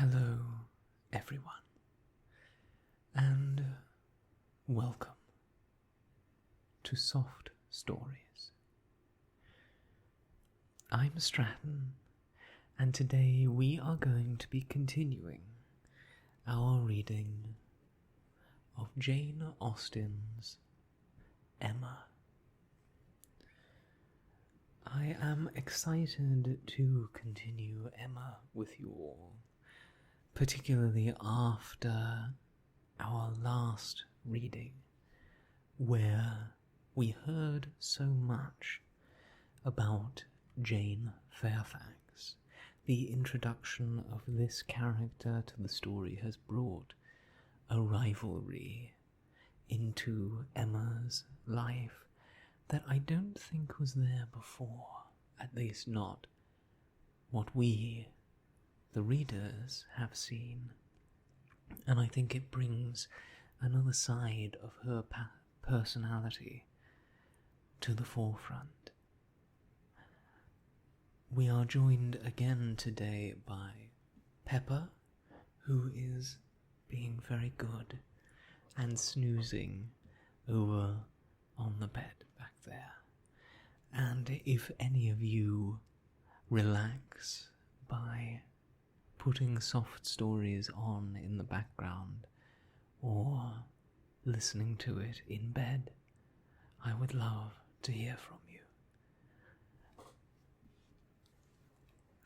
Hello, everyone, and welcome to Soft Stories. I'm Stratton, and today we are going to be continuing our reading of Jane Austen's Emma. I am excited to continue Emma with you all, particularly after our last reading, where we heard so much about Jane Fairfax. The introduction of this character to the story has brought a rivalry into Emma's life that I don't think was there before, at least not what we, the readers, have seen. And I think it brings another side of her personality to the forefront. We are joined again today by Pepper, who is being very good and snoozing over on the bed back there. And if any of you relax by putting soft stories on in the background or listening to it in bed, I would love to hear from you.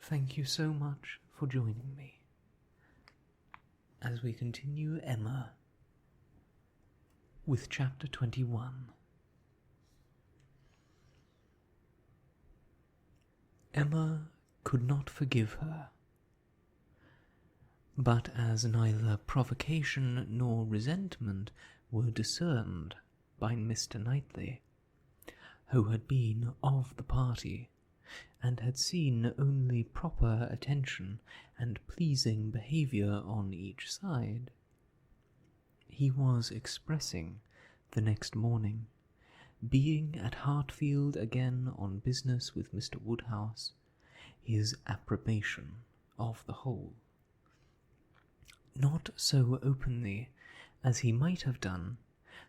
Thank you so much for joining me as we continue Emma with chapter 21. Emma could not forgive her, but as neither provocation nor resentment were discerned by Mr. Knightley, who had been of the party, and had seen only proper attention and pleasing behaviour on each side, he was expressing the next morning, being at Hartfield again on business with Mr. Woodhouse, his approbation of the whole. Not so openly as he might have done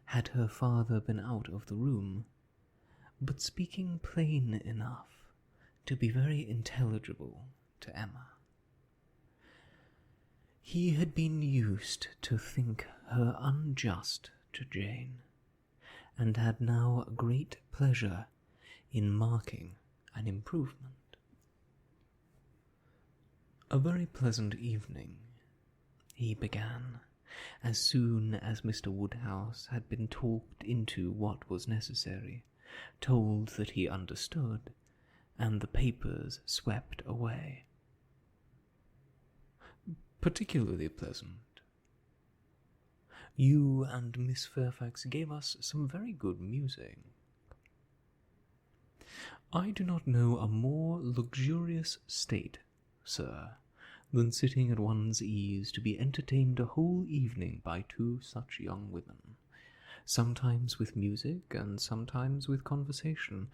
had her father been out of the room, but speaking plain enough to be very intelligible to Emma. He had been used to think her unjust to Jane, and had now a great pleasure in marking an improvement. A very pleasant evening, he began, as soon as Mr. Woodhouse had been talked into what was necessary, told that he understood, and the papers swept away. Particularly pleasant. You and Miss Fairfax gave us some very good music. I do not know a more luxurious state, sir, than sitting at one's ease to be entertained a whole evening by two such young women, sometimes with music and sometimes with conversation.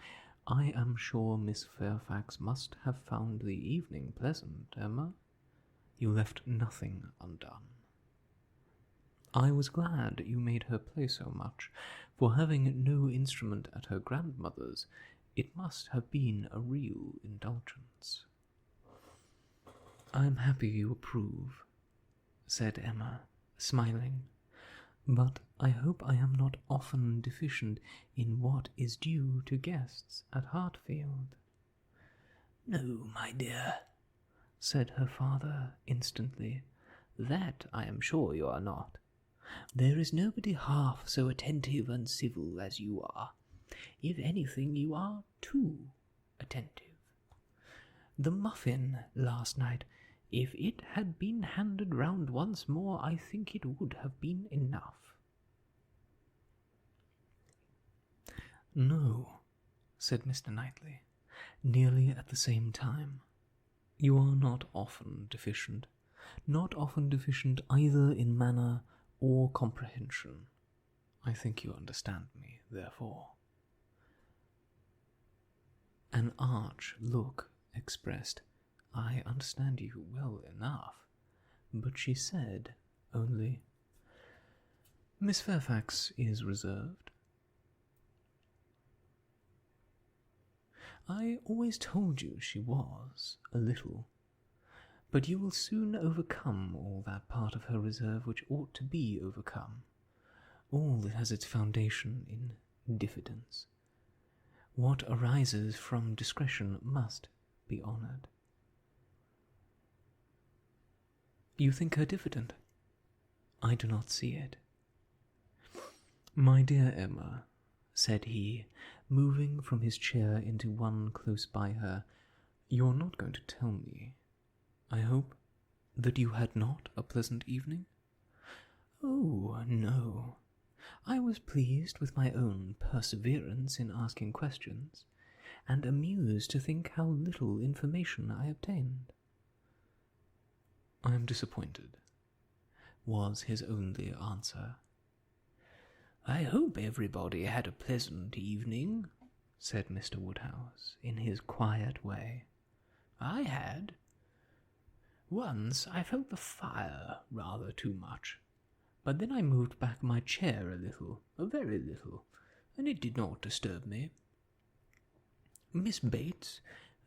I am sure Miss Fairfax must have found the evening pleasant, Emma. You left nothing undone. I was glad you made her play so much, for having no instrument at her grandmother's, it must have been a real indulgence. I am happy you approve, said Emma, smiling, but I hope I am not often deficient in what is due to guests at Hartfield. No, my dear, said her father instantly, that I am sure you are not. There is nobody half so attentive and civil as you are. If anything, you are too attentive. The muffin last night, if it had been handed round once more, I think it would have been enough. No, said Mr. Knightley, nearly at the same time. You are not often deficient either in manner or comprehension. I think you understand me, therefore. An arch look expressed, I understand you well enough, but she said only, "Miss Fairfax is reserved." "I always told you she was, a little. But you will soon overcome all that part of her reserve which ought to be overcome, all that has its foundation in diffidence. What arises from discretion must be honoured." "You think her diffident?" "I do not see it." "My dear Emma," said he, moving from his chair into one close by her, "you're not going to tell me, I hope, that you had not a pleasant evening?" "Oh, no. I was pleased with my own perseverance in asking questions, and amused to think how little information I obtained." "I am disappointed," was his only answer. "I hope everybody had a pleasant evening," said Mr. Woodhouse, in his quiet way. "I had. Once I felt the fire rather too much, but then I moved back my chair a little, a very little, and it did not disturb me. Miss Bates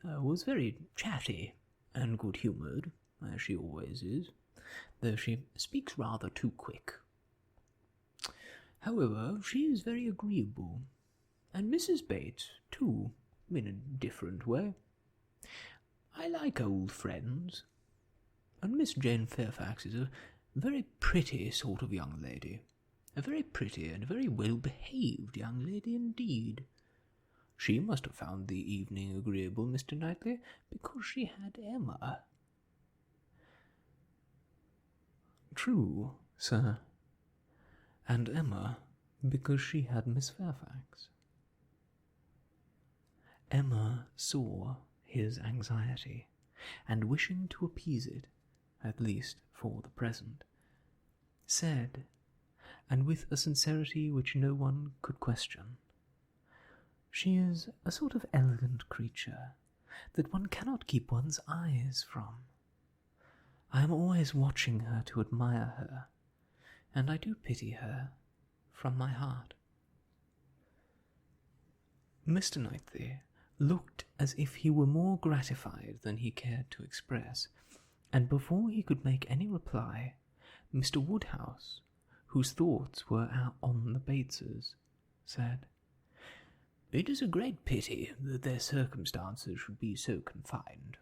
was very chatty and good-humoured, as she always is, though she speaks rather too quick. However, she is very agreeable, and Mrs. Bates, too, in a different way. I like old friends, and Miss Jane Fairfax is a very pretty sort of young lady, a very pretty and very well-behaved young lady indeed. She must have found the evening agreeable, Mr. Knightley, because she had Emma." "True, sir. And Emma, because she had Miss Fairfax." Emma saw his anxiety, and wishing to appease it, at least for the present, said, and with a sincerity which no one could question, "She is a sort of elegant creature that one cannot keep one's eyes from. I am always watching her to admire her, and I do pity her from my heart." Mr. Knightley looked as if he were more gratified than he cared to express, and before he could make any reply, Mr. Woodhouse, whose thoughts were on the Bateses, said, "It is a great pity that their circumstances should be so confined,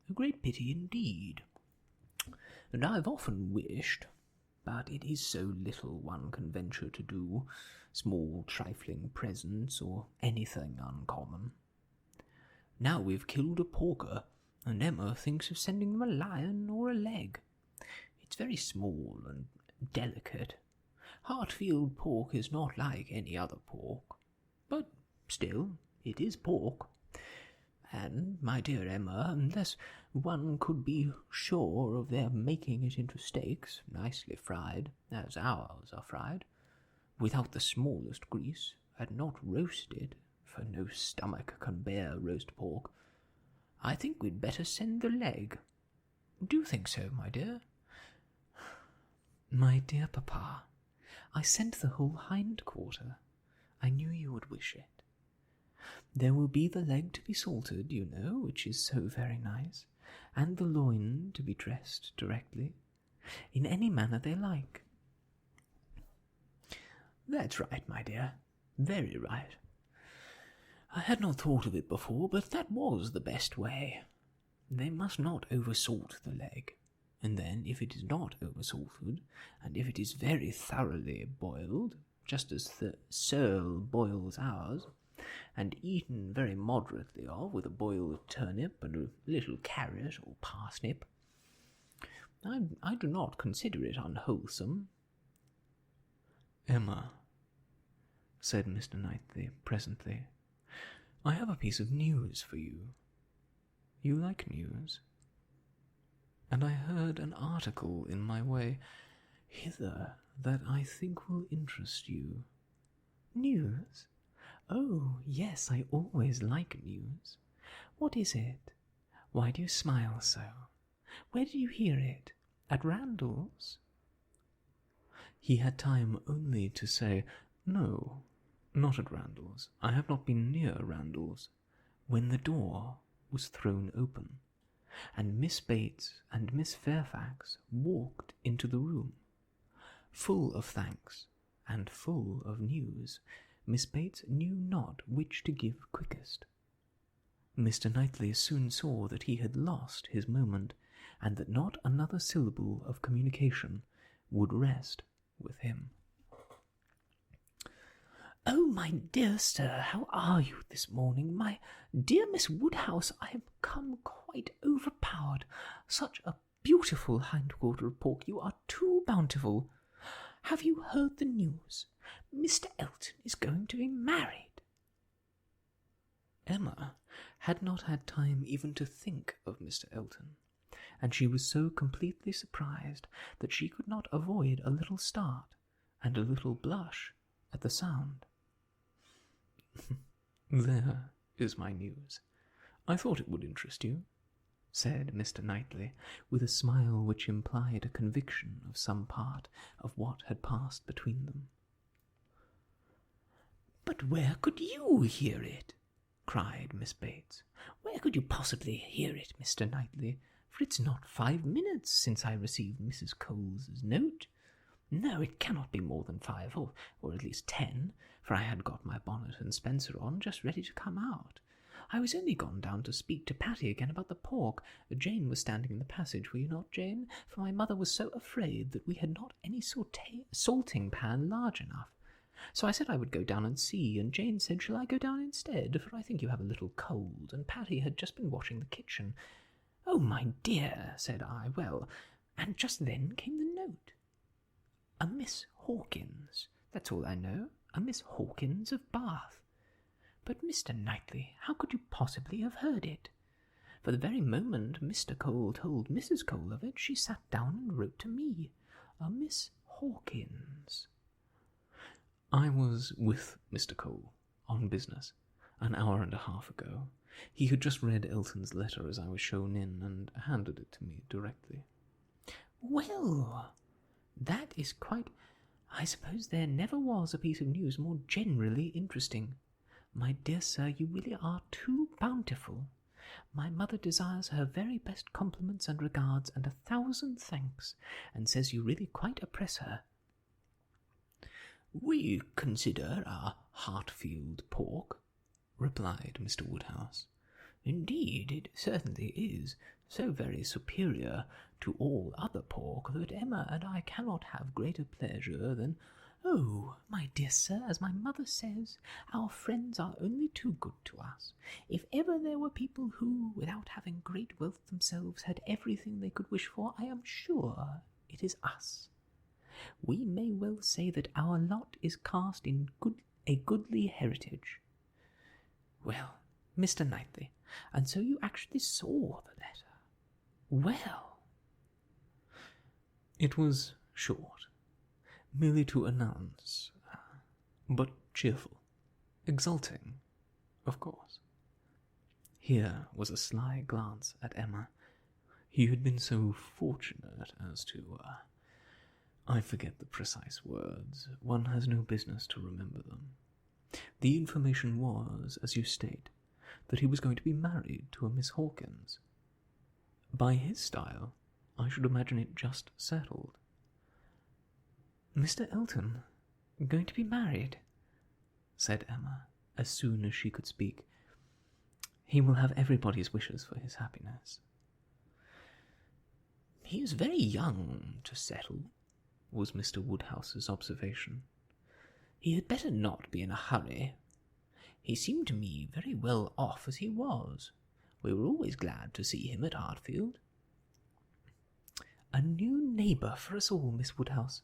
a great pity indeed, and I have often wished, but it is so little one can venture to do, small trifling presents or anything uncommon. Now we've killed a porker, and Emma thinks of sending them a lion or a leg. It's very small and delicate. Hartfield pork is not like any other pork, but still it is pork. And, my dear Emma, unless one could be sure of their making it into steaks, nicely fried, as ours are fried, without the smallest grease, and not roasted, for no stomach can bear roast pork, I think we'd better send the leg. Do you think so, my dear?" "My dear papa, I sent the whole hind quarter. I knew you would wish it. There will be the leg to be salted, you know, which is so very nice, and the loin to be dressed directly, in any manner they like." "That's right, my dear, very right. I had not thought of it before, but that was the best way. They must not over-salt the leg, and then, if it is not over-salted, and if it is very thoroughly boiled, just as the Searle boils ours, and eaten very moderately of, with a boiled turnip and a little carrot or parsnip, I do not consider it unwholesome." "Emma," said Mr. Knightley presently, "I have a piece of news for you. You like news? And I heard an article in my way hither that I think will interest you." "News? Oh, yes, I always like news. What is it? Why do you smile so? Where did you hear it? At Randall's? He had time only to say, "No, not at Randall's. I have not been near Randall's," when the door was thrown open, and Miss Bates and Miss Fairfax walked into the room. Full of thanks, and full of news, Miss Bates knew not which to give quickest. Mr. Knightley soon saw that he had lost his moment, and that not another syllable of communication would rest with him. "Oh, my dear sir, how are you this morning? My dear Miss Woodhouse, I am come quite overpowered. Such a beautiful hindquarter of pork! You are too bountiful. Have you heard the news? Mr. Elton is going to be married." Emma had not had time even to think of Mr. Elton, and she was so completely surprised that she could not avoid a little start and a little blush at the sound. "There is my news. I thought it would interest you," said Mr. Knightley, with a smile which implied a conviction of some part of what had passed between them. "But where could you hear it?" cried Miss Bates. "Where could you possibly hear it, Mr. Knightley? For it's not 5 minutes since I received Mrs. Coles's note. No, it cannot be more than 5, or at least 10, for I had got my bonnet and spencer on, just ready to come out. I was only gone down to speak to Patty again about the pork. Jane was standing in the passage, were you not, Jane? For my mother was so afraid that we had not any salting pan large enough. So I said I would go down and see, and Jane said, 'Shall I go down instead? For I think you have a little cold,' and Patty had just been washing the kitchen. 'Oh, my dear,' said I. Well, and just then came the note. A Miss Hawkins, that's all I know, a Miss Hawkins of Bath. But, Mr. Knightley, how could you possibly have heard it? For the very moment Mr. Cole told Mrs. Cole of it, she sat down and wrote to me. A Miss Hawkins. I was with Mr. Cole on business an hour and a half ago. He had just read Elton's letter as I was shown in, and handed it to me directly." "Well, that is quite... I suppose there never was a piece of news more generally interesting. My dear sir, you really are too bountiful. My mother desires her very best compliments and regards, and 1,000 thanks, and says you really quite oppress her." "We consider our Hartfield pork," replied Mr. Woodhouse. "Indeed, it certainly is so very superior to all other pork that Emma and I cannot have greater pleasure than—" "Oh, my dear sir, as my mother says, our friends are only too good to us. If ever there were people who, without having great wealth themselves, had everything they could wish for, I am sure it is us. We may well say that our lot is cast in a goodly heritage." "Well, Mr. Knightley, and so you actually saw the letter? Well." It was short, merely to announce, but cheerful, exulting, of course. Here was a sly glance at Emma. He had been so fortunate as to, I forget the precise words. One has no business to remember them. The information was, as you state, that he was going to be married to a Miss Hawkins. By his style, I should imagine it just settled. "Mr. Elton, going to be married?" said Emma, as soon as she could speak. "He will have everybody's wishes for his happiness." "He is very young to settle," was Mr. Woodhouse's observation. "He had better not be in a hurry. He seemed to me very well off as he was. We were always glad to see him at Hartfield." "A new neighbour for us all, Miss Woodhouse,"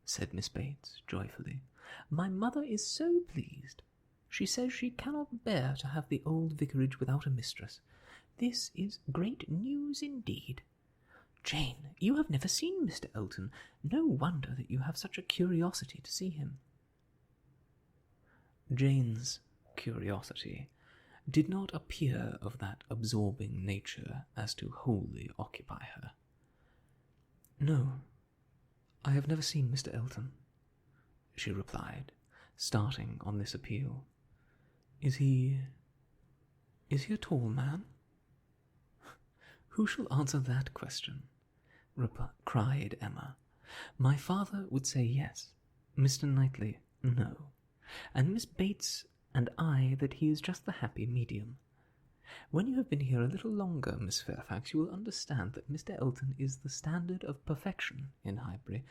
said Miss Bates, joyfully. "My mother is so pleased. She says she cannot bear to have the old vicarage without a mistress. This is great news indeed. Jane, you have never seen Mr. Elton. No wonder that you have such a curiosity to see him." Jane's curiosity did not appear of that absorbing nature as to wholly occupy her. "No, I have never seen Mr. Elton," she replied, starting on this appeal. Is he a tall man?" "Who shall answer that question?" cried Emma. "My father would say yes, Mr. Knightley no, and Miss Bates and I that he is just the happy medium. When you have been here a little longer, Miss Fairfax, you will understand that Mr. Elton is the standard of perfection in Highbury,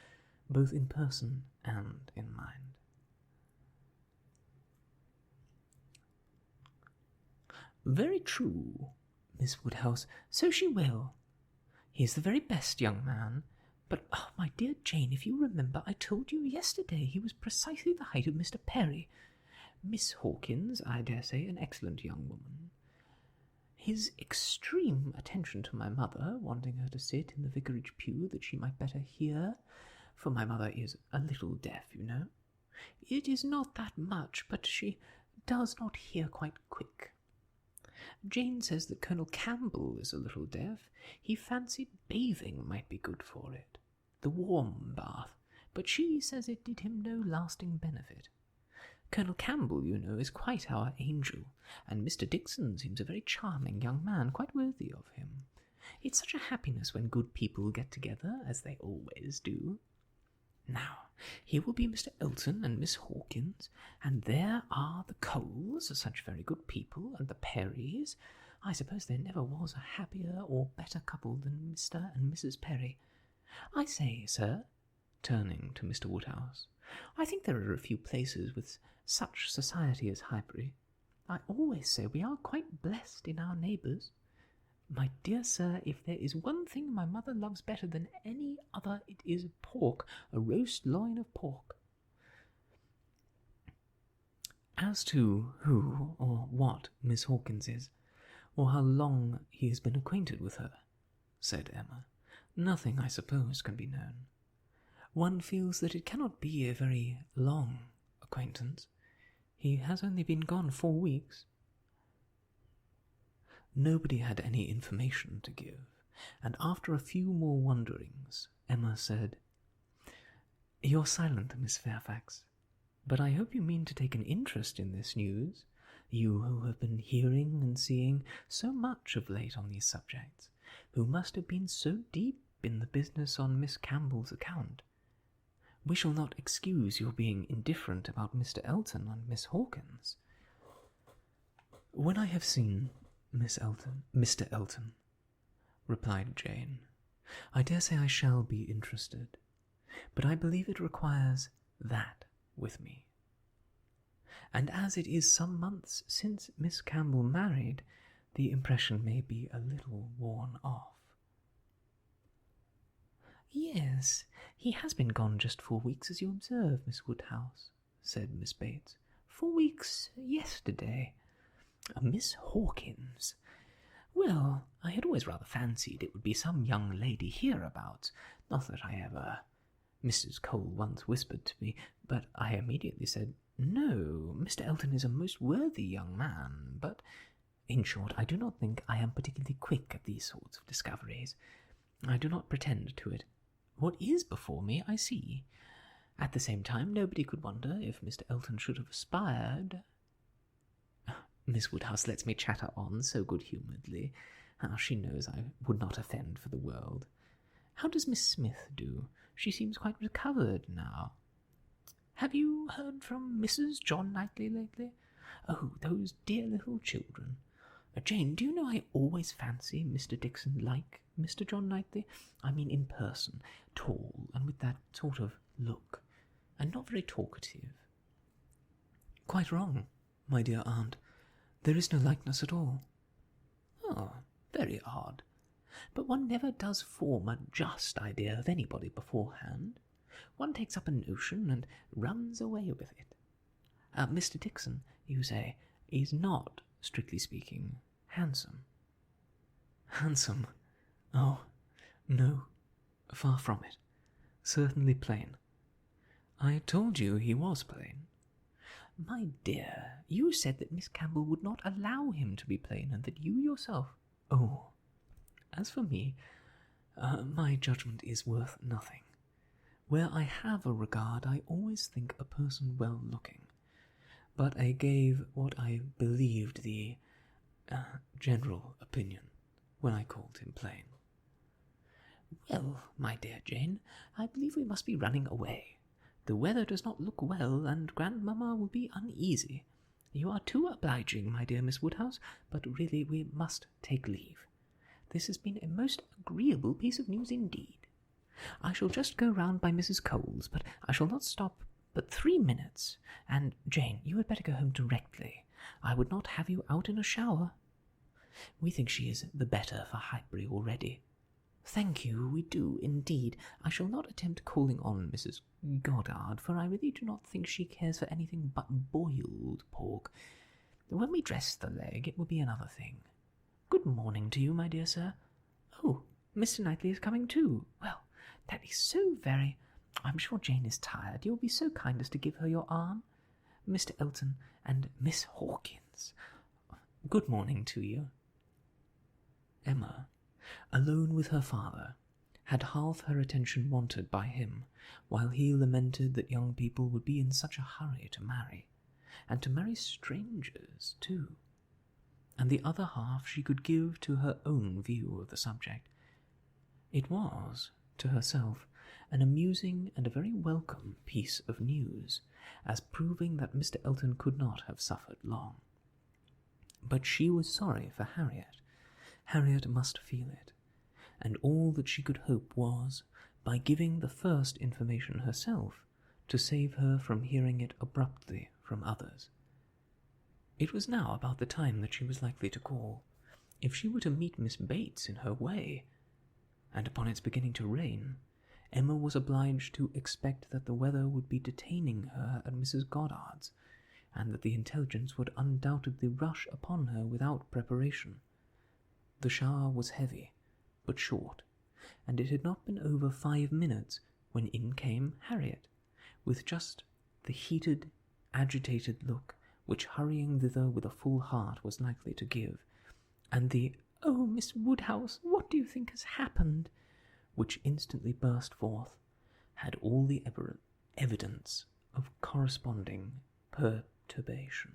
both in person and in mind." "Very true, Miss Woodhouse, so she will. He is the very best young man. But, my dear Jane, if you remember, I told you yesterday he was precisely the height of Mr. Perry. Miss Hawkins, I dare say, an excellent young woman. His extreme attention to my mother, wanting her to sit in the vicarage pew that she might better hear, for my mother is a little deaf, you know. It is not that much, but she does not hear quite quick. Jane says that Colonel Campbell is a little deaf. He fancied bathing might be good for it, the warm bath, but she says it did him no lasting benefit. Colonel Campbell, you know, is quite our angel, and Mr. Dixon seems a very charming young man, quite worthy of him. It's such a happiness when good people get together, as they always do. Now, here will be Mr. Elton and Miss Hawkins, and there are the Coles, such very good people, and the Perrys. I suppose there never was a happier or better couple than Mr. and Mrs. Perry. I say, sir," turning to Mr. Woodhouse, "I think there are a few places with such society as Highbury. I always say we are quite blessed in our neighbours. My dear sir, if there is one thing my mother loves better than any other, it is pork, a roast loin of pork." "As to who or what Miss Hawkins is, or how long he has been acquainted with her," said Emma, "nothing, I suppose, can be known. One feels that it cannot be a very long acquaintance. He has only been gone 4 weeks. Nobody had any information to give, and after a few more wonderings, Emma said, "You're silent, Miss Fairfax, but I hope you mean to take an interest in this news, you who have been hearing and seeing so much of late on these subjects, who must have been so deep in the business on Miss Campbell's account. We shall not excuse your being indifferent about Mr. Elton and Miss Hawkins. When I have seen Mr. Elton, replied Jane, I dare say I shall be interested, but I believe it requires that with me. And as it is some months since Miss Campbell married, the impression may be a little worn off. Yes, he has been gone just 4 weeks, as you observe, Miss Woodhouse, said Miss Bates. 4 weeks yesterday. Miss Hawkins. Well, I had always rather fancied it would be some young lady hereabouts, not that I ever... Mrs. Cole once whispered to me, but I immediately said, no, Mr. Elton is a most worthy young man, but, in short, I do not think I am particularly quick at these sorts of discoveries. I do not pretend to it. What is before me, I see. At the same time, nobody could wonder if Mr. Elton should have aspired... Miss Woodhouse lets me chatter on so good-humouredly. She knows I would not offend for the world. How does Miss Smith do? She seems quite recovered now. Have you heard from Mrs. John Knightley lately? Oh, those dear little children. Jane, do you know I always fancy Mr. Dixon like Mr. John Knightley? I mean in person, tall, and with that sort of look, and not very talkative. Quite wrong, my dear aunt. There is no likeness at all. Oh, very odd. But one never does form a just idea of anybody beforehand. One takes up a notion and runs away with it. Mr. Dixon, you say, is not, strictly speaking, handsome. Handsome? Oh, no, far from it. Certainly plain. I told you he was plain. My dear, you said that Miss Campbell would not allow him to be plain, and that you yourself... Oh, as for me, My judgment is worth nothing. Where I have a regard, I always think a person well-looking. But I gave what I believed the general opinion when I called him plain. Well, my dear Jane, I believe we must be running away. The weather does not look well, and grandmamma will be uneasy. You are too obliging, my dear Miss Woodhouse, but really we must take leave. This has been a most agreeable piece of news indeed. I shall just go round by Mrs. Cole's, but I shall not stop but 3 minutes, and, Jane, you had better go home directly. I would not have you out in a shower. We think she is the better for Highbury already. Thank you, we do indeed. I shall not attempt calling on Mrs. Goddard, for I really do not think she cares for anything but boiled pork. When we dress the leg, it will be another thing. Good morning to you, my dear sir. Oh, Mr. Knightley is coming too. Well, that is so very... I'm sure Jane is tired. You will be so kind as to give her your arm. Mr. Elton and Miss Hawkins. Good morning to you. Emma, alone with her father, had half her attention wanted by him, while he lamented that young people would be in such a hurry to marry, and to marry strangers too, and the other half she could give to her own view of the subject. It was, to herself, an amusing and a very welcome piece of news, as proving that Mr. Elton could not have suffered long. But she was sorry for Harriet. Harriet must feel it, and all that she could hope was, by giving the first information herself, to save her from hearing it abruptly from others. It was now about the time that she was likely to call. If she were to meet Miss Bates in her way, and upon its beginning to rain, Emma was obliged to expect that the weather would be detaining her at Mrs. Goddard's, and that the intelligence would undoubtedly rush upon her without preparation. The shower was heavy, but short, and it had not been over 5 minutes when in came Harriet, with just the heated, agitated look which hurrying thither with a full heart was likely to give, and the "Oh, Miss Woodhouse, what do you think has happened?" which instantly burst forth, had all the evidence of corresponding perturbation.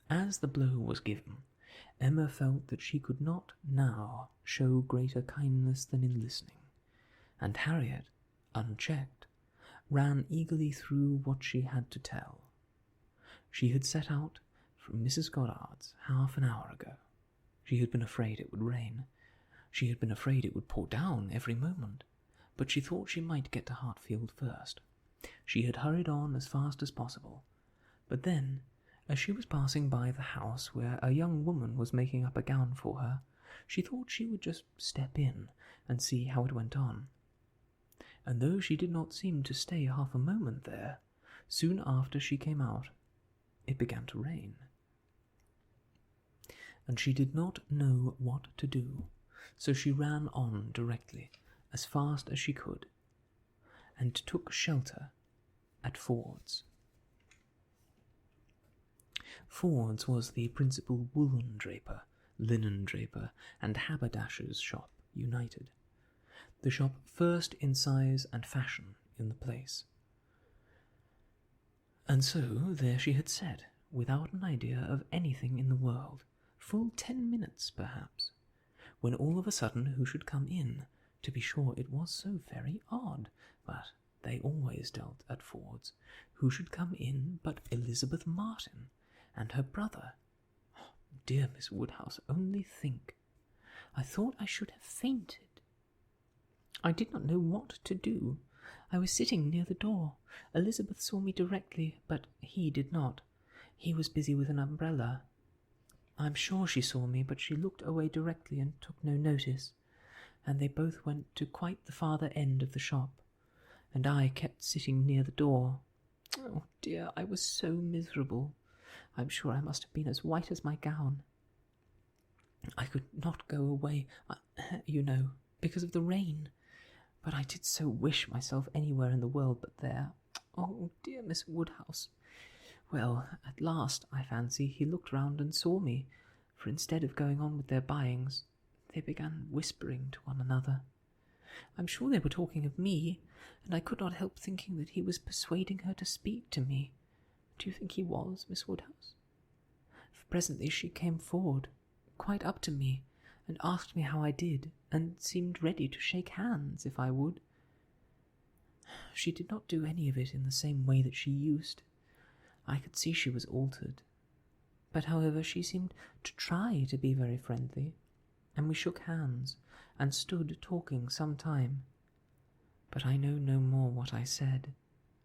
As the blow was given, Emma felt that she could not now show greater kindness than in listening, and Harriet, unchecked, ran eagerly through what she had to tell. She had set out from Mrs. Goddard's half an hour ago. She had been afraid it would rain. She had been afraid it would pour down every moment, but she thought she might get to Hartfield first. She had hurried on as fast as possible, but then, as she was passing by the house where a young woman was making up a gown for her, she thought she would just step in and see how it went on. And though she did not seem to stay half a moment there, soon after she came out, it began to rain. And she did not know what to do, so she ran on directly, as fast as she could, and took shelter at Ford's. Ford's was the principal woolen draper, linen draper, and haberdasher's shop united, the shop first in size and fashion in the place. And so there she had sat, without an idea of anything in the world, full 10 minutes perhaps, when all of a sudden who should come in? To be sure, it was so very odd, but they always dealt at Ford's. Who should come in but Elizabeth Martin and her brother? Oh, dear Miss Woodhouse, only think. I thought I should have fainted. I did not know what to do. I was sitting near the door. Elizabeth saw me directly, but he did not. He was busy with an umbrella. I'm sure she saw me, but she looked away directly and took no notice, and they both went to quite the farther end of the shop, and I kept sitting near the door. Oh dear, I was so miserable. I'm sure I must have been as white as my gown. I could not go away, you know, because of the rain, but I did so wish myself anywhere in the world but there. Oh dear Miss Woodhouse. Well, at last, I fancy, he looked round and saw me, for instead of going on with their buyings, they began whispering to one another. I'm sure they were talking of me, and I could not help thinking that he was persuading her to speak to me. Do you think he was, Miss Woodhouse? For presently she came forward, quite up to me, and asked me how I did, and seemed ready to shake hands if I would. She did not do any of it in the same way that she used. I could see she was altered. But however, she seemed to try to be very friendly, and we shook hands, and stood talking some time. But I know no more what I said.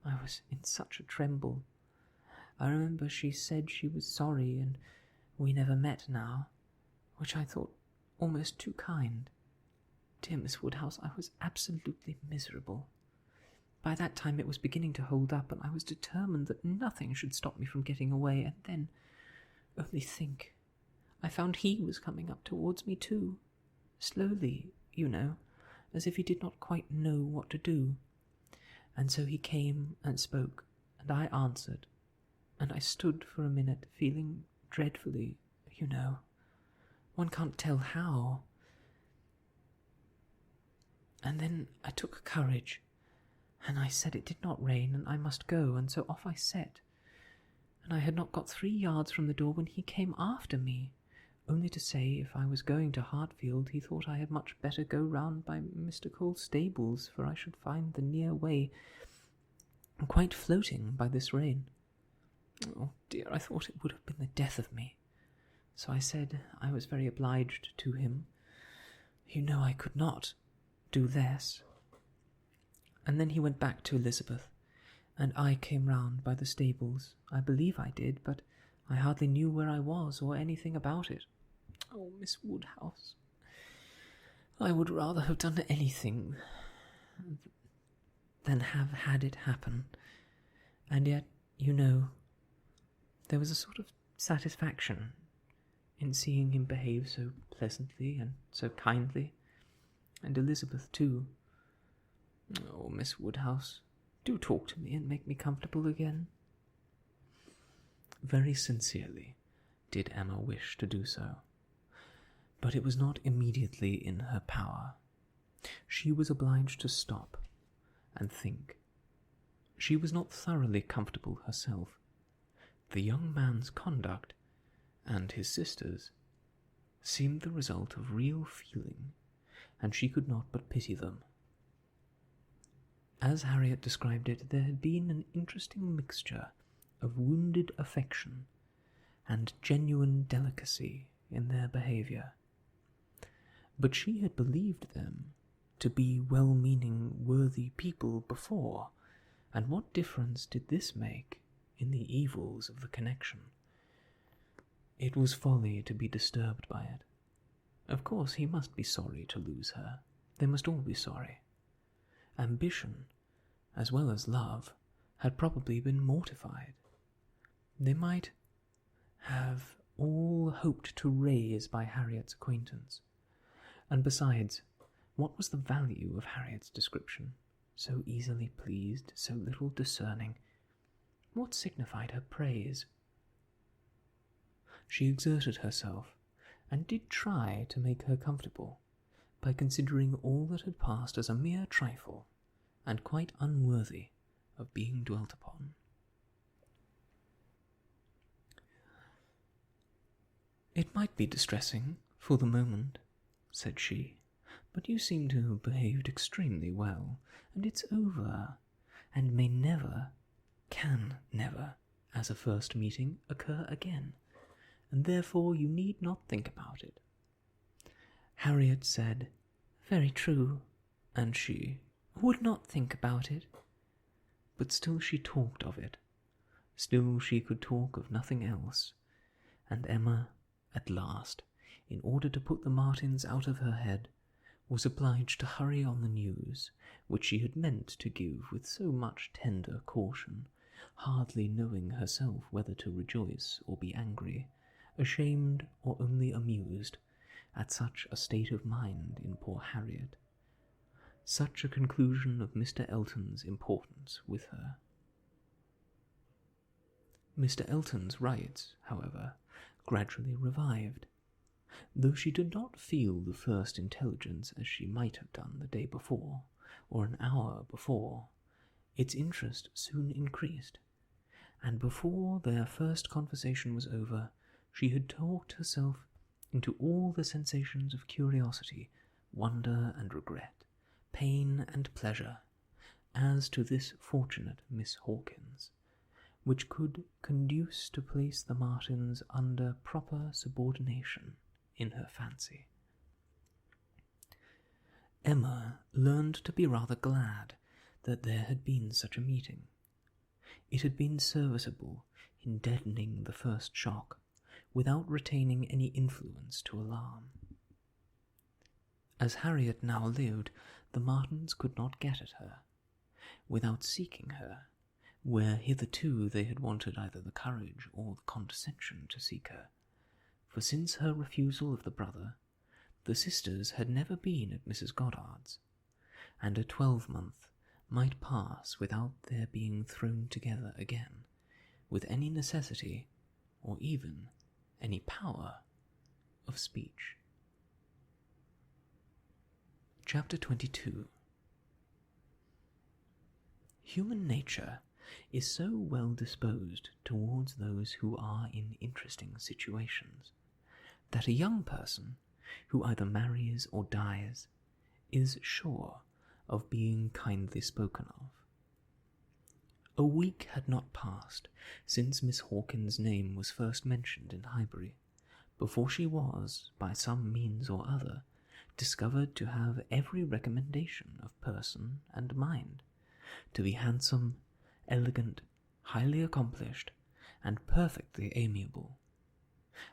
I was in such a tremble. I remember she said she was sorry, and we never met now, which I thought almost too kind. Dear Miss Woodhouse, I was absolutely miserable. By that time it was beginning to hold up, and I was determined that nothing should stop me from getting away, and then, only think, I found he was coming up towards me too, slowly, you know, as if he did not quite know what to do. And so he came and spoke, and I answered, and I stood for a minute feeling dreadfully, you know. One can't tell how. And then I took courage, and I said it did not rain, and I must go, and so off I set. And I had not got 3 yards from the door when he came after me, only to say if I was going to Hartfield he thought I had much better go round by Mr. Cole's stables, for I should find the near way quite floating by this rain. Oh dear, I thought it would have been the death of me. So I said I was very obliged to him. You know I could not do less. And then he went back to Elizabeth, and I came round by the stables. I believe I did, but I hardly knew where I was or anything about it. Oh, Miss Woodhouse, I would rather have done anything than have had it happen. And yet, you know, there was a sort of satisfaction in seeing him behave so pleasantly and so kindly, and Elizabeth too. Oh, Miss Woodhouse, do talk to me and make me comfortable again. Very sincerely did Emma wish to do so, but it was not immediately in her power. She was obliged to stop and think. She was not thoroughly comfortable herself. The young man's conduct, and his sister's, seemed the result of real feeling, and she could not but pity them. As Harriet described it, there had been an interesting mixture of wounded affection and genuine delicacy in their behaviour. But she had believed them to be well-meaning, worthy people before, and what difference did this make in the evils of the connection? It was folly to be disturbed by it. Of course he must be sorry to lose her. They must all be sorry. Ambition, as well as love, had probably been mortified. They might have all hoped to raise by Harriet's acquaintance. And besides, what was the value of Harriet's description? So easily pleased, so little discerning. What signified her praise? She exerted herself, and did try to make her comfortable, by considering all that had passed as a mere trifle, and quite unworthy of being dwelt upon. It might be distressing for the moment, said she, but you seem to have behaved extremely well, and it's over, and may never, can never, as a first meeting, occur again, and therefore you need not think about it. Harriet said, very true, and she would not think about it. But still she talked of it. Still she could talk of nothing else, and Emma, at last, in order to put the Martins out of her head, was obliged to hurry on the news, which she had meant to give with so much tender caution, hardly knowing herself whether to rejoice or be angry, ashamed or only amused, at such a state of mind in poor Harriet, such a conclusion of Mr. Elton's importance with her. Mr. Elton's rights, however, gradually revived. Though she did not feel the first intelligence as she might have done the day before, or an hour before, its interest soon increased, and before their first conversation was over, she had talked herself into all the sensations of curiosity, wonder and regret, pain and pleasure, as to this fortunate Miss Hawkins, which could conduce to place the Martins under proper subordination in her fancy. Emma learned to be rather glad that there had been such a meeting. It had been serviceable in deadening the first shock, without retaining any influence to alarm. As Harriet now lived, the Martins could not get at her, without seeking her, where hitherto they had wanted either the courage or the condescension to seek her, for since her refusal of the brother, the sisters had never been at Mrs. Goddard's, and a 12-month might pass without their being thrown together again, with any necessity, or even any power, of speech. Chapter 22. Human nature is so well disposed towards those who are in interesting situations, that a young person, who either marries or dies, is sure of being kindly spoken of. A week had not passed since Miss Hawkins' name was first mentioned in Highbury, before she was, by some means or other, discovered to have every recommendation of person and mind, to be handsome, elegant, highly accomplished, and perfectly amiable.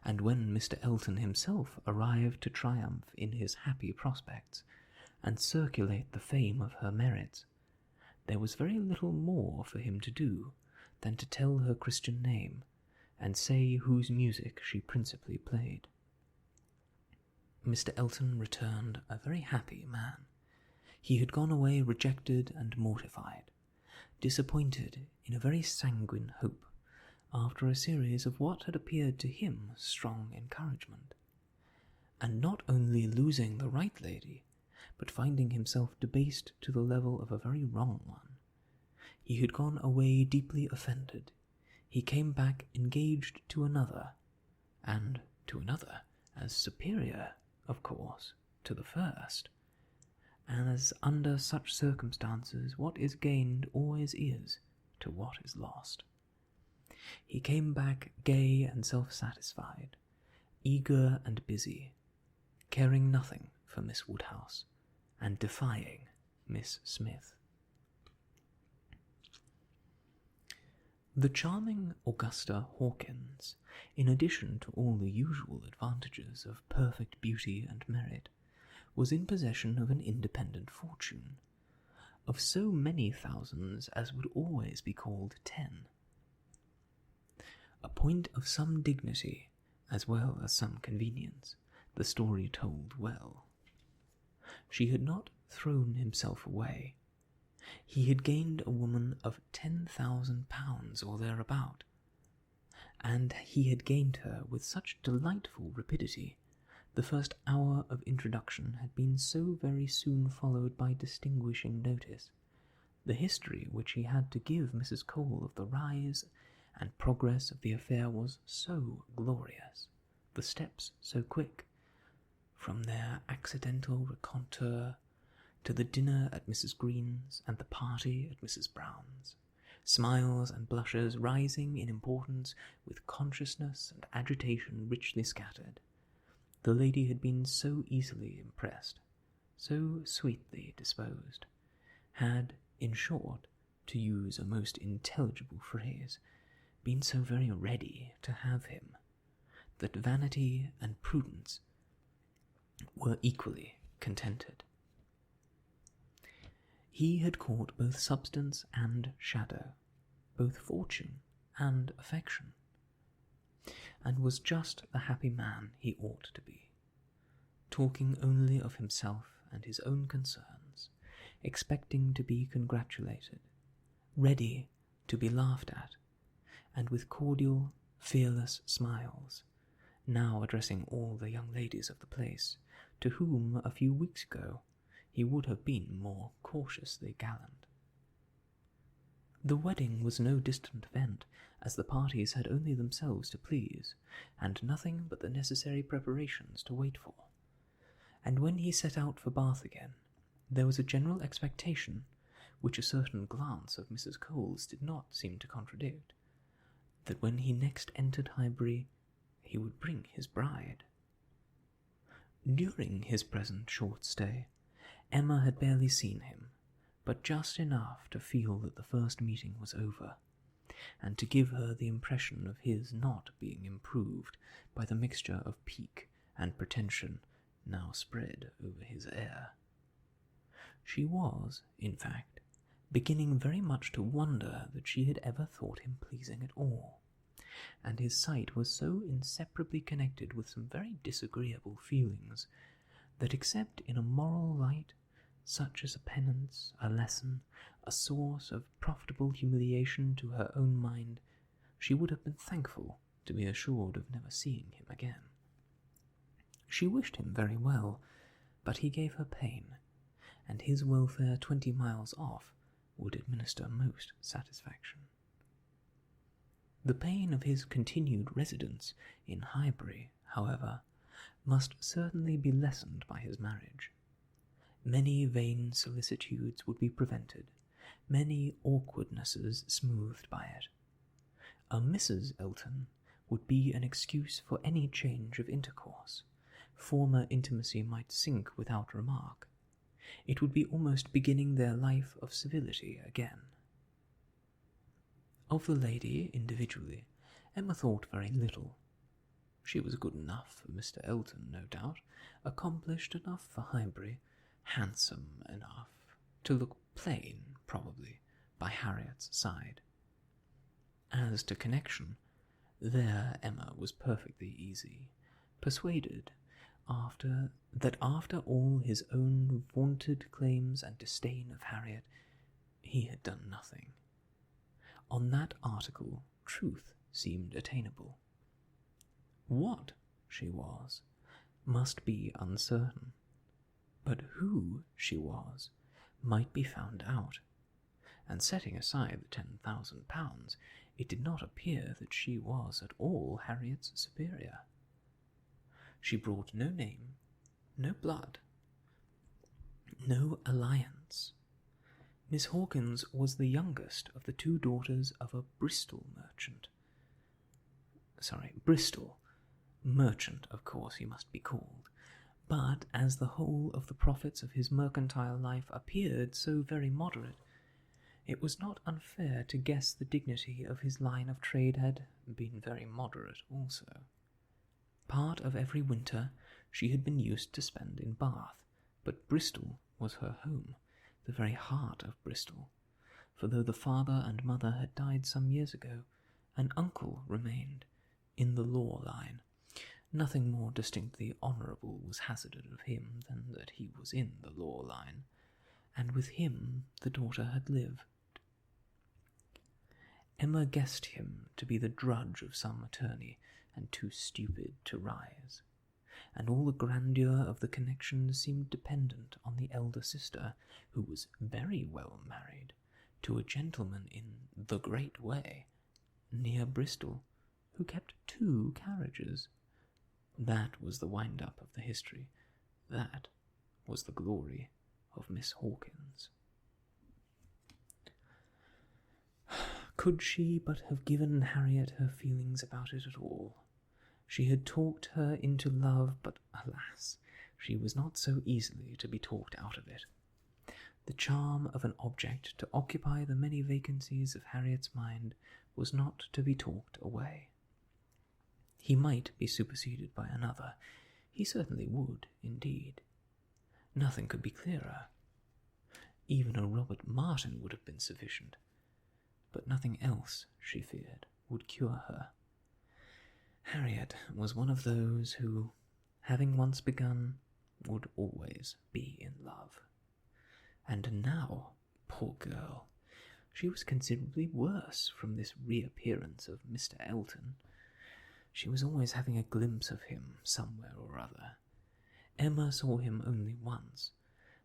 And when Mr. Elton himself arrived to triumph in his happy prospects, and circulate the fame of her merits, there was very little more for him to do than to tell her Christian name, and say whose music she principally played. Mr. Elton returned a very happy man. He had gone away rejected and mortified, disappointed in a very sanguine hope, after a series of what had appeared to him strong encouragement, and not only losing the right lady, but finding himself debased to the level of a very wrong one. He had gone away deeply offended. He came back engaged to another, and to another as superior, of course, to the first, as under such circumstances what is gained always is to what is lost. He came back gay and self-satisfied, eager and busy, caring nothing for Miss Woodhouse, and defying Miss Smith. The charming Augusta Hawkins, in addition to all the usual advantages of perfect beauty and merit, was in possession of an independent fortune, of so many thousands as would always be called 10. A point of some dignity, as well as some convenience, the story told well. She had not thrown himself away. He had gained a woman of £10,000 or thereabout, and he had gained her with such delightful rapidity. The first hour of introduction had been so very soon followed by distinguishing notice. The history which he had to give Mrs. Cole of the rise and progress of the affair was so glorious, the steps so quick, from their accidental rencontre to the dinner at Mrs. Green's and the party at Mrs. Brown's, smiles and blushes rising in importance with consciousness and agitation richly scattered. The lady had been so easily impressed, so sweetly disposed, had, in short, to use a most intelligible phrase, been so very ready to have him, that vanity and prudence were equally contented. He had caught both substance and shadow, both fortune and affection, and was just the happy man he ought to be, talking only of himself and his own concerns, expecting to be congratulated, ready to be laughed at, and with cordial, fearless smiles, now addressing all the young ladies of the place, to whom a few weeks ago he would have been more cautiously gallant. The wedding was no distant event, as the parties had only themselves to please, and nothing but the necessary preparations to wait for. And when he set out for Bath again, there was a general expectation, which a certain glance of Mrs. Cole's did not seem to contradict, that when he next entered Highbury, he would bring his bride. During his present short stay, Emma had barely seen him, but just enough to feel that the first meeting was over, and to give her the impression of his not being improved by the mixture of pique and pretension now spread over his air. She was, in fact, beginning very much to wonder that she had ever thought him pleasing at all, and his sight was so inseparably connected with some very disagreeable feelings that, except in a moral light, such as a penance, a lesson, a source of profitable humiliation to her own mind, she would have been thankful to be assured of never seeing him again. She wished him very well, but he gave her pain, and his welfare 20 miles off would administer most satisfaction. The pain of his continued residence in Highbury, however, must certainly be lessened by his marriage. Many vain solicitudes would be prevented, many awkwardnesses smoothed by it. A Mrs. Elton would be an excuse for any change of intercourse. Former intimacy might sink without remark. It would be almost beginning their life of civility again. Of the lady, individually, Emma thought very little. She was good enough for Mr. Elton, no doubt, accomplished enough for Highbury, handsome enough to look plain, probably, by Harriet's side. As to connection, there Emma was perfectly easy, persuaded that after all his own vaunted claims and disdain of Harriet, he had done nothing. On that article, truth seemed attainable. What she was must be uncertain, but who she was might be found out, and setting aside the £10,000, it did not appear that she was at all Harriet's superior. She brought no name, no blood, no alliance. Miss Hawkins was the youngest of the 2 daughters of a Bristol merchant, of course he must be called, but as the whole of the profits of his mercantile life appeared so very moderate, it was not unfair to guess the dignity of his line of trade had been very moderate also. Part of every winter she had been used to spend in Bath, but Bristol was her home, the very heart of Bristol, for though the father and mother had died some years ago, an uncle remained in the law line. Nothing more distinctly honourable was hazarded of him than that he was in the law line, and with him the daughter had lived. Emma guessed him to be the drudge of some attorney, and too stupid to rise, and all the grandeur of the connection seemed dependent on the elder sister, who was very well married to a gentleman in the Great Way, near Bristol, who kept 2 carriages. That was the wind-up of the history. That was the glory of Miss Hawkins. Could she but have given Harriet her feelings about it at all? She had talked her into love, but alas, she was not so easily to be talked out of it. The charm of an object to occupy the many vacancies of Harriet's mind was not to be talked away. He might be superseded by another. He certainly would, indeed. Nothing could be clearer. Even a Robert Martin would have been sufficient. But nothing else, she feared, would cure her. Harriet was one of those who, having once begun, would always be in love. And now, poor girl, she was considerably worse from this reappearance of Mr. Elton. She was always having a glimpse of him somewhere or other. Emma saw him only once,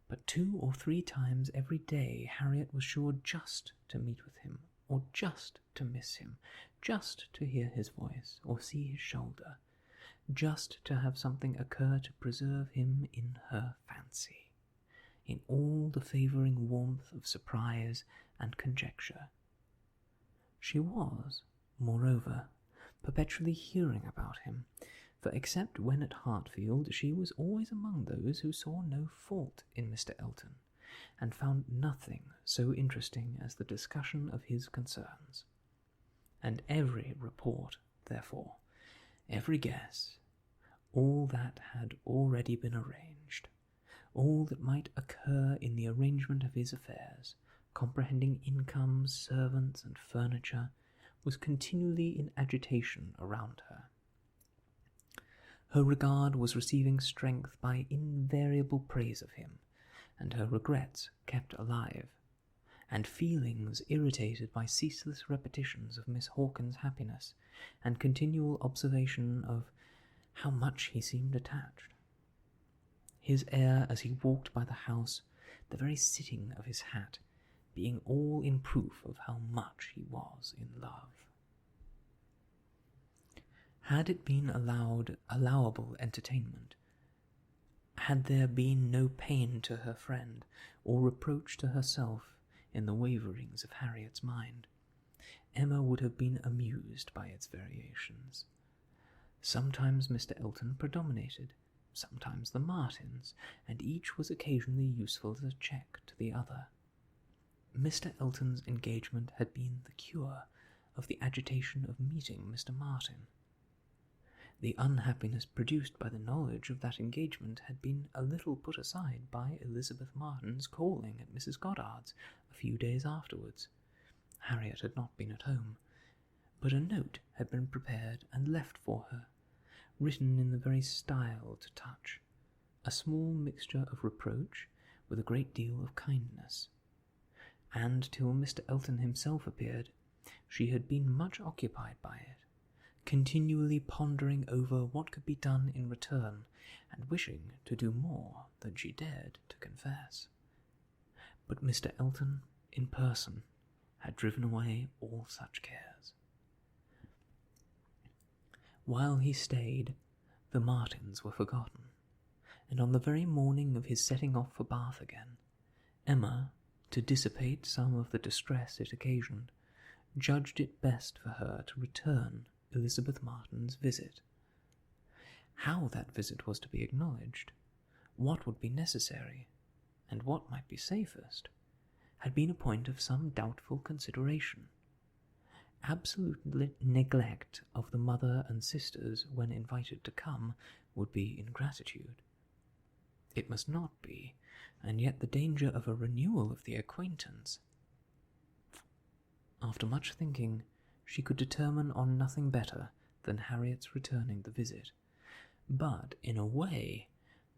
but 2 or 3 times every day Harriet was sure just to meet with him, or just to miss him, just to hear his voice or see his shoulder, just to have something occur to preserve him in her fancy, in all the favouring warmth of surprise and conjecture. She was, moreover, perpetually hearing about him, for except when at Hartfield she was always among those who saw no fault in Mr. Elton, and found nothing so interesting as the discussion of his concerns. And every report, therefore, every guess, all that had already been arranged, all that might occur in the arrangement of his affairs, comprehending incomes, servants, and furniture, was continually in agitation around her. Her regard was receiving strength by invariable praise of him, and her regrets kept alive, and feelings irritated by ceaseless repetitions of Miss Hawkins's happiness, and continual observation of how much he seemed attached. His air as he walked by the house, the very sitting of his hat, being all in proof of how much he was in love. Had it been allowable entertainment, had there been no pain to her friend, or reproach to herself in the waverings of Harriet's mind, Emma would have been amused by its variations. Sometimes Mr. Elton predominated, sometimes the Martins, and each was occasionally useful as a check to the other. Mr. Elton's engagement had been the cure of the agitation of meeting Mr. Martin. The unhappiness produced by the knowledge of that engagement had been a little put aside by Elizabeth Martin's calling at Mrs. Goddard's a few days afterwards. Harriet had not been at home, but a note had been prepared and left for her, written in the very style to touch, a small mixture of reproach with a great deal of kindness. And till Mr. Elton himself appeared, she had been much occupied by it, continually pondering over what could be done in return, and wishing to do more than she dared to confess. But Mr. Elton, in person, had driven away all such cares. While he stayed, the Martins were forgotten, and on the very morning of his setting off for Bath again, Emma, to dissipate some of the distress it occasioned, judged it best for her to return Elizabeth Martin's visit. How that visit was to be acknowledged, what would be necessary, and what might be safest, had been a point of some doubtful consideration. Absolute neglect of the mother and sisters when invited to come would be ingratitude. It must not be, and yet the danger of a renewal of the acquaintance. After much thinking, she could determine on nothing better than Harriet's returning the visit, but in a way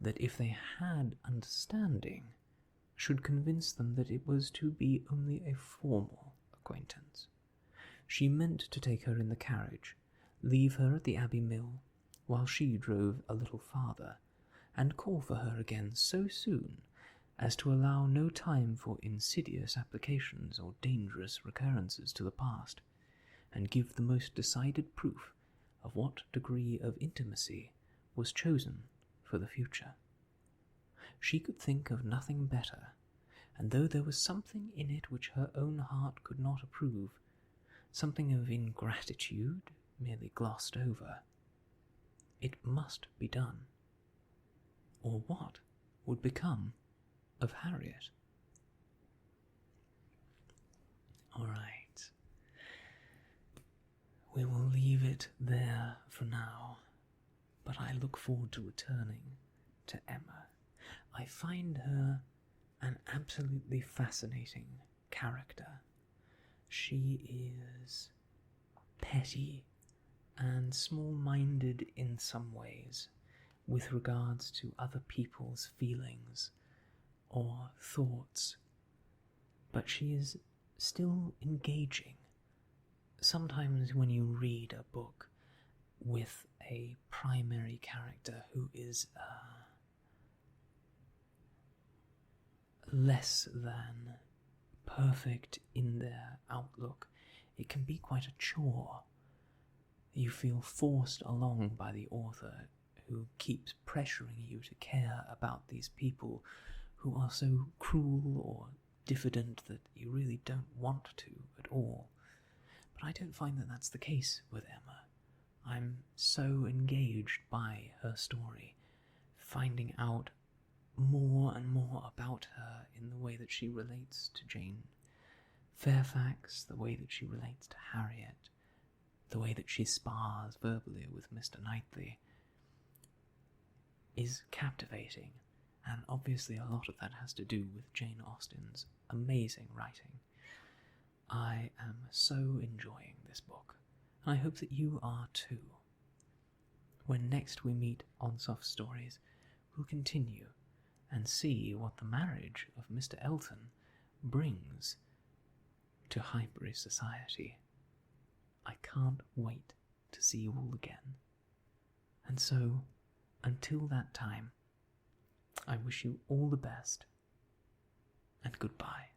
that, if they had understanding, should convince them that it was to be only a formal acquaintance. She meant to take her in the carriage, leave her at the Abbey Mill, while she drove a little farther, and call for her again so soon as to allow no time for insidious applications or dangerous recurrences to the past, and give the most decided proof of what degree of intimacy was chosen for the future. She could think of nothing better, and though there was something in it which her own heart could not approve, something of ingratitude merely glossed over, it must be done, or what would become of Harriet? All right. We will leave it there for now, but I look forward to returning to Emma. I find her an absolutely fascinating character. She is petty and small-minded in some ways with regards to other people's feelings or thoughts, but she is still engaging. Sometimes when you read a book, with a primary character who is less than perfect in their outlook, it can be quite a chore. You feel forced along by the author, who keeps pressuring you to care about these people who are so cruel or diffident that you really don't want to at all. But I don't find that that's the case with Emma. I'm so engaged by her story, finding out more and more about her in the way that she relates to Jane Fairfax, the way that she relates to Harriet, the way that she spars verbally with Mr. Knightley, is captivating, and obviously a lot of that has to do with Jane Austen's amazing writing. I am so enjoying this book, and I hope that you are too. When next we meet on Soft Stories, we'll continue and see what the marriage of Mr. Elton brings to Highbury society. I can't wait to see you all again. And so, until that time, I wish you all the best, and goodbye.